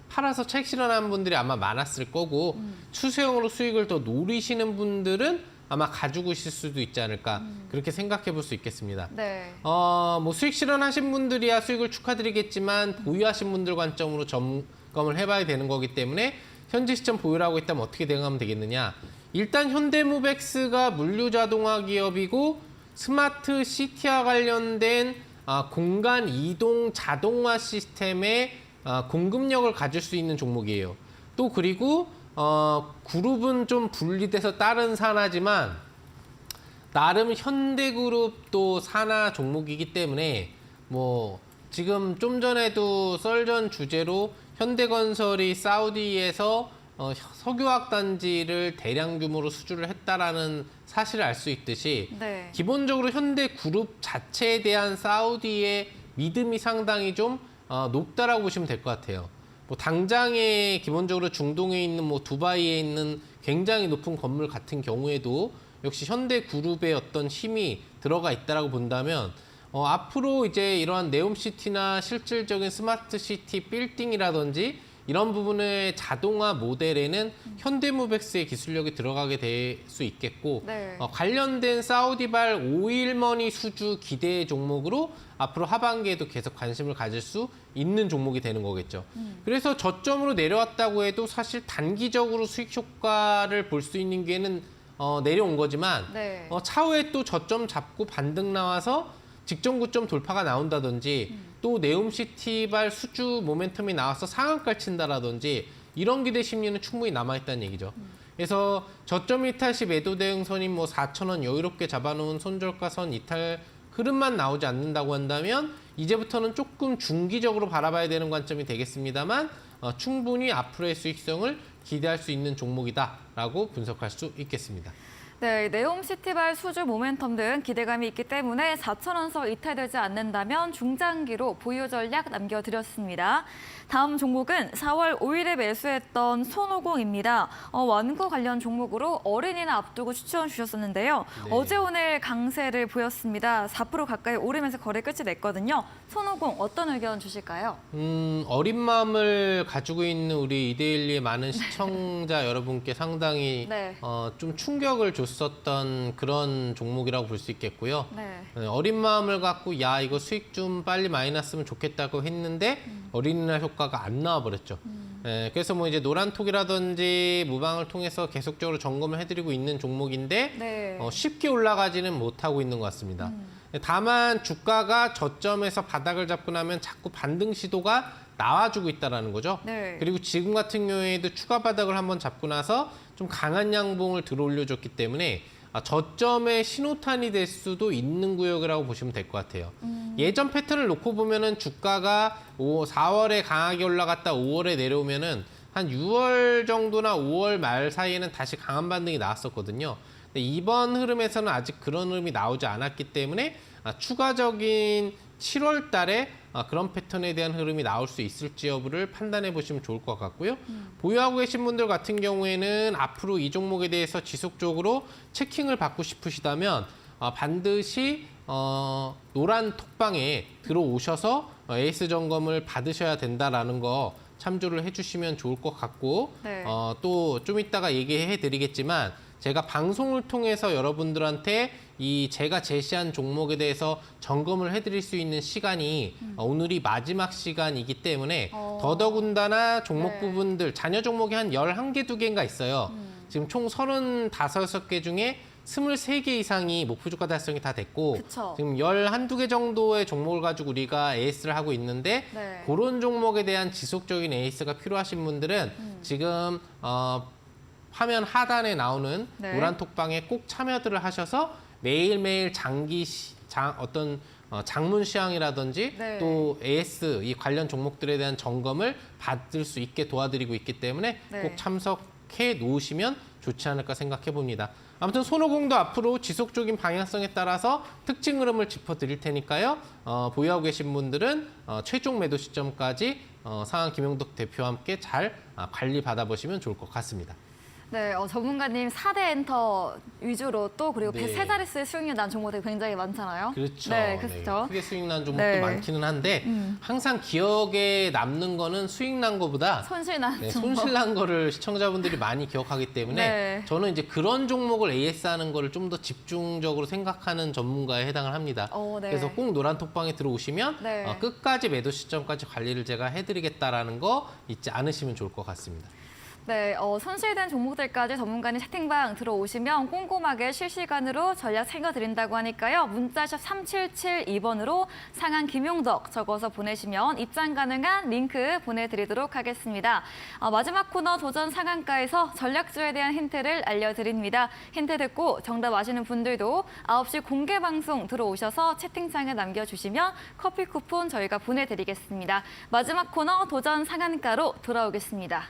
팔아서 책 실현하는 분들이 아마 많았을 거고 추세형으로 수익을 더 노리시는 분들은 아마 가지고 있을 수도 있지 않을까 그렇게 생각해 볼 수 있겠습니다. 네. 뭐 수익 실현하신 분들이야 수익을 축하드리겠지만 보유하신 분들 관점으로 점검을 해봐야 되는 거기 때문에 현재 시점 보유를 하고 있다면 어떻게 대응하면 되겠느냐. 일단 현대모백스가 물류자동화 기업이고 스마트 시티와 관련된 공간 이동 자동화 시스템의 공급력을 가질 수 있는 종목이에요. 또 그리고 그룹은 좀 분리돼서 다른 산하지만 나름 현대그룹도 산하 종목이기 때문에 뭐 지금 좀 전에도 썰전 주제로 현대건설이 사우디에서 석유화학 단지를 대량 규모로 수주를 했다라는 사실을 알 수 있듯이 네. 기본적으로 현대그룹 자체에 대한 사우디의 믿음이 상당히 좀 높다라고 보시면 될 것 같아요. 뭐 당장에 기본적으로 중동에 있는 뭐 두바이에 있는 굉장히 높은 건물 같은 경우에도 역시 현대그룹의 어떤 힘이 들어가 있다라고 본다면 앞으로 이제 이러한 네옴시티나 실질적인 스마트시티 빌딩이라든지 이런 부분의 자동화 모델에는 현대무백스의 기술력이 들어가게 될 수 있겠고 네. 관련된 사우디발 오일머니 수주 기대 종목으로 앞으로 하반기에도 계속 관심을 가질 수 있는 종목이 되는 거겠죠. 그래서 저점으로 내려왔다고 해도 사실 단기적으로 수익 효과를 볼 수 있는 기회는 내려온 거지만 네. 차후에 또 저점 잡고 반등 나와서 직전 고점 돌파가 나온다든지 또 네옴시티발 수주 모멘텀이 나와서 상한가를 친다라든지 이런 기대 심리는 충분히 남아있다는 얘기죠. 그래서 저점 이탈 시 매도 대응선인 뭐 4,000원 여유롭게 잡아놓은 손절가선 이탈 흐름만 나오지 않는다고 한다면 이제부터는 조금 중기적으로 바라봐야 되는 관점이 되겠습니다만 충분히 앞으로의 수익성을 기대할 수 있는 종목이다라고 분석할 수 있겠습니다. 네, 네옴시티발 수주 모멘텀 등 기대감이 있기 때문에 4,000원선 이탈되지 않는다면 중장기로 보유 전략 남겨드렸습니다. 다음 종목은 4월 5일에 매수했던 손오공입니다. 완구 관련 종목으로 어린이날 앞두고 추천 주셨었는데요. 네. 어제 오늘 강세를 보였습니다. 4% 가까이 오르면서 거래 끝이 냈거든요. 손오공 어떤 의견 주실까요? 어린 마음을 가지고 있는 우리 이데일리의 많은 시청자 여러분께 상당히 네. 좀 충격을 줬었던 그런 종목이라고 볼 수 있겠고요. 네. 어린 마음을 갖고 야 이거 수익 좀 빨리 많이 났으면 좋겠다고 했는데 어린이날 효과가 안 나와버렸죠. 그래서 뭐 이제 노란톡이라든지 무방을 통해서 계속적으로 점검을 해드리고 있는 종목인데 네. 쉽게 올라가지는 못하고 있는 것 같습니다. 다만 주가가 저점에서 바닥을 잡고 나면 자꾸 반등 시도가 나와주고 있다는 거죠. 네. 그리고 지금 같은 경우에도 추가 바닥을 한번 잡고 나서 좀 강한 양봉을 들어올려줬기 때문에 저점의 신호탄이 될 수도 있는 구역이라고 보시면 될 것 같아요. 예전 패턴을 놓고 보면은 주가가 4월에 강하게 올라갔다 5월에 내려오면은 한 6월 정도나 5월 말 사이에는 다시 강한 반등이 나왔었거든요. 근데 이번 흐름에서는 아직 그런 흐름이 나오지 않았기 때문에 추가적인 7월 달에 그런 패턴에 대한 흐름이 나올 수 있을지 여부를 판단해 보시면 좋을 것 같고요. 보유하고 계신 분들 같은 경우에는 앞으로 이 종목에 대해서 지속적으로 체킹을 받고 싶으시다면 반드시 노란 톡방에 들어오셔서 에이스 점검을 받으셔야 된다라는 거 참조를 해주시면 좋을 것 같고 네. 또 좀 이따가 얘기해 드리겠지만 제가 방송을 통해서 여러분들한테 이 제가 제시한 종목에 대해서 점검을 해드릴 수 있는 시간이 오늘이 마지막 시간이기 때문에 더더군다나 종목 네. 부분들 자녀 종목이 한 11개, 2개인가 있어요. 지금 총 35개 중에 23개 이상이 목표 주가 달성이 다 됐고 그쵸. 지금 11, 2개 정도의 종목을 가지고 우리가 에이스를 하고 있는데 네. 그런 종목에 대한 지속적인 에이스가 필요하신 분들은 지금 화면 하단에 나오는 네. 노란 톡방에 꼭 참여들을 하셔서 매일매일 장문 시황이라든지 네. 또 AS 이 관련 종목들에 대한 점검을 받을 수 있게 도와드리고 있기 때문에 네. 꼭 참석해 놓으시면 좋지 않을까 생각해 봅니다. 아무튼 손오공도 앞으로 지속적인 방향성에 따라서 특징 흐름을 짚어드릴 테니까요. 보유하고 계신 분들은 최종 매도 시점까지 상한 김용덕 대표와 함께 잘 관리 받아보시면 좋을 것 같습니다. 네, 전문가님 4대 엔터 위주로 또 그리고 네. 세 자릿수의 수익률 난 종목들이 굉장히 많잖아요. 그렇죠. 네, 그렇죠. 크게 수익 난 종목도 네. 많기는 한데 항상 기억에 남는 거는 수익 난 거보다 손실 난 네, 종목. 손실 난 거를 시청자분들이 많이 기억하기 때문에 네. 저는 이제 그런 종목을 AS 하는 거를 좀 더 집중적으로 생각하는 전문가에 해당을 합니다. 네. 그래서 꼭 노란 톡방에 들어오시면 네. 끝까지 매도 시점까지 관리를 제가 해드리겠다라는 거 잊지 않으시면 좋을 것 같습니다. 네, 손실된 종목들까지 전문가님 채팅방 들어오시면 꼼꼼하게 실시간으로 전략 챙겨드린다고 하니까요. 문자샵 3772번으로 상한 김용덕 적어서 보내시면 입장 가능한 링크 보내드리도록 하겠습니다. 마지막 코너 도전 상한가에서 전략주에 대한 힌트를 알려드립니다. 힌트 듣고 정답 아시는 분들도 9시 공개 방송 들어오셔서 채팅창에 남겨주시면 커피 쿠폰 저희가 보내드리겠습니다. 마지막 코너 도전 상한가로 돌아오겠습니다.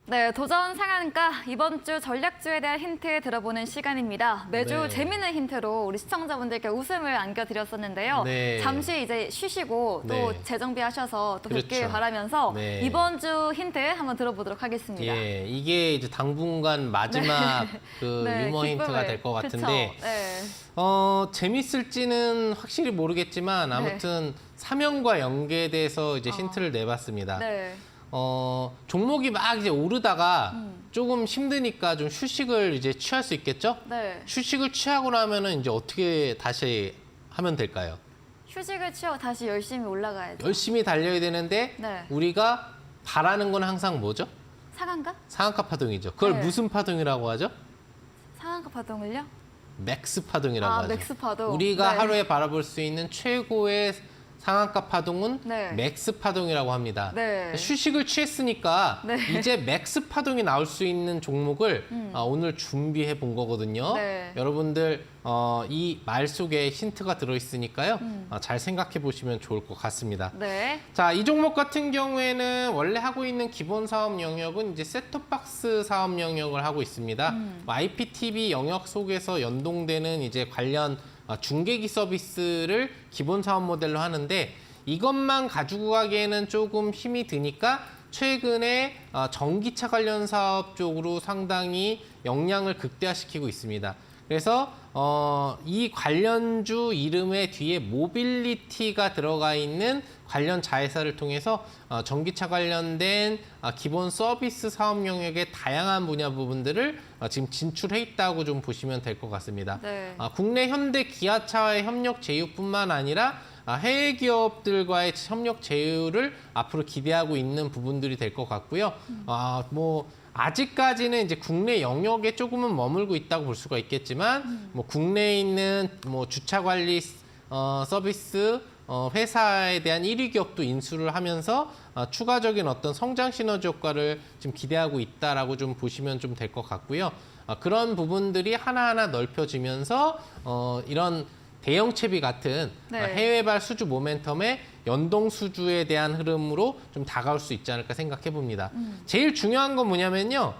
네, 도전 상한가 이번 주 전략주에 대한 힌트 들어보는 시간입니다. 매주 네. 재밌는 힌트로 우리 시청자분들께 웃음을 안겨드렸었는데요. 네. 잠시 이제 쉬시고 또 네. 재정비하셔서 또 뵙길 그렇죠. 바라면서 네. 이번 주 힌트 한번 들어보도록 하겠습니다. 예, 이게 이제 당분간 마지막 그 네, 유머 힌트가 기쁨을. 될 것 그쵸? 같은데 네. 재밌을지는 확실히 모르겠지만 아무튼 사명과 연계돼서 이제 힌트를 내봤습니다. 네. 종목이 막 이제 오르다가 조금 힘드니까 좀 휴식을 이제 취할 수 있겠죠? 네. 휴식을 취하고 나면은 이제 어떻게 다시 하면 될까요? 휴식을 취하고 다시 열심히 올라가야죠. 열심히 달려야 되는데 네. 우리가 바라는 건 항상 뭐죠? 상한가? 상한가 파동이죠. 그걸 네. 무슨 파동이라고 하죠? 상한가 파동을요? 맥스 파동이라고 하죠. 맥스 파동. 우리가 네. 하루에 바라볼 수 있는 최고의 상한가 파동은 네. 맥스 파동이라고 합니다. 네. 휴식을 취했으니까 네. 이제 맥스 파동이 나올 수 있는 종목을 오늘 준비해 본 거거든요. 네. 여러분들 이 말 속에 힌트가 들어있으니까요. 잘 생각해 보시면 좋을 것 같습니다. 네. 자, 이 종목 같은 경우에는 원래 하고 있는 기본 사업 영역은 이제 셋톱박스 사업 영역을 하고 있습니다. IPTV 영역 속에서 연동되는 이제 관련 중계기 서비스를 기본 사업 모델로 하는데 이것만 가지고 가기에는 조금 힘이 드니까 최근에 전기차 관련 사업 쪽으로 상당히 역량을 극대화시키고 있습니다. 그래서 이 관련주 이름의 뒤에 모빌리티가 들어가 있는 관련 자회사를 통해서 전기차 관련된 기본 서비스 사업 영역의 다양한 분야 부분들을 지금 진출해 있다고 좀 보시면 될 것 같습니다. 네. 국내 현대 기아차와의 협력 제휴뿐만 아니라 해외 기업들과의 협력 제휴를 앞으로 기대하고 있는 부분들이 될 것 같고요. 아직까지는 이제 국내 영역에 조금은 머물고 있다고 볼 수가 있겠지만, 국내에 있는 주차 관리 서비스 회사에 대한 1위 기업도 인수를 하면서 추가적인 어떤 성장 시너지 효과를 지금 기대하고 있다라고 좀 보시면 좀 될 것 같고요. 그런 부분들이 하나하나 넓혀지면서 이런 대형 채비 같은 네. 해외발 수주 모멘텀의 연동 수주에 대한 흐름으로 좀 다가올 수 있지 않을까 생각해 봅니다. 제일 중요한 건 뭐냐면요.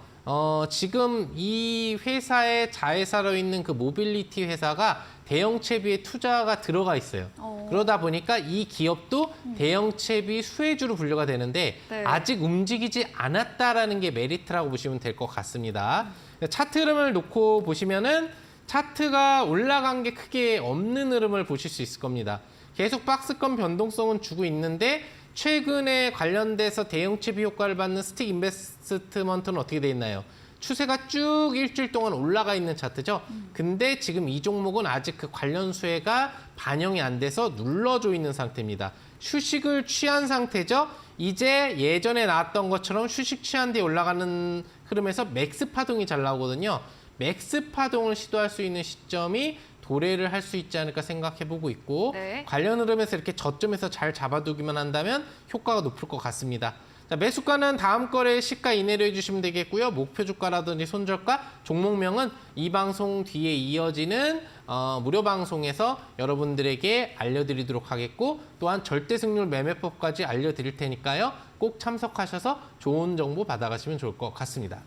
지금 이 회사의 자회사로 있는 그 모빌리티 회사가 대형 채비에 투자가 들어가 있어요. 그러다 보니까 이 기업도 대형 채비 수혜주로 분류가 되는데 네. 아직 움직이지 않았다라는 게 메리트라고 보시면 될 것 같습니다. 차트 흐름을 놓고 보시면은 차트가 올라간 게 크게 없는 흐름을 보실 수 있을 겁니다. 계속 박스권 변동성은 주고 있는데 최근에 관련돼서 대형 채비 효과를 받는 스틱 인베스트먼트는 어떻게 돼 있나요? 추세가 쭉 일주일 동안 올라가 있는 차트죠. 근데 지금 이 종목은 아직 그 관련 수혜가 반영이 안 돼서 눌러져 있는 상태입니다. 휴식을 취한 상태죠. 이제 예전에 나왔던 것처럼 휴식 취한 뒤에 올라가는 흐름에서 맥스 파동이 잘 나오거든요. 맥스 파동을 시도할 수 있는 시점이 도래를 할 수 있지 않을까 생각해보고 있고 네. 관련 흐름에서 이렇게 저점에서 잘 잡아두기만 한다면 효과가 높을 것 같습니다. 자, 매수가는 다음 거래 시가 이내로 해주시면 되겠고요. 목표 주가라든지 손절가, 종목명은 이 방송 뒤에 이어지는 무료 방송에서 여러분들에게 알려드리도록 하겠고 또한 절대 승률 매매법까지 알려드릴 테니까요. 꼭 참석하셔서 좋은 정보 받아가시면 좋을 것 같습니다.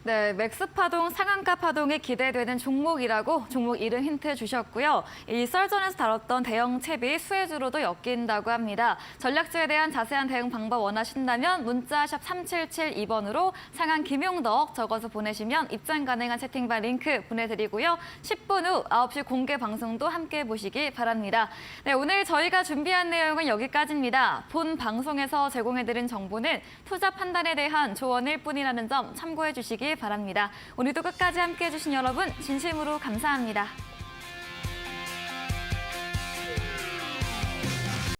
네, 맥스 파동, 상한가 파동이 기대되는 종목이라고 종목 이름 힌트 주셨고요. 이 썰전에서 다뤘던 대형 채비 수혜주로도 엮인다고 합니다. 전략주에 대한 자세한 대응 방법 원하신다면 문자 샵 3772번으로 상한 김용덕 적어서 보내시면 입장 가능한 채팅방 링크 보내드리고요. 10분 후 9시 공개 방송도 함께 보시기 바랍니다. 네, 오늘 저희가 준비한 내용은 여기까지입니다. 본 방송에서 제공해드린 정보는 투자 판단에 대한 조언일 뿐이라는 점 참고해 주시기 바랍니다. 오늘도 끝까지 함께해 주신 여러분 진심으로 감사합니다.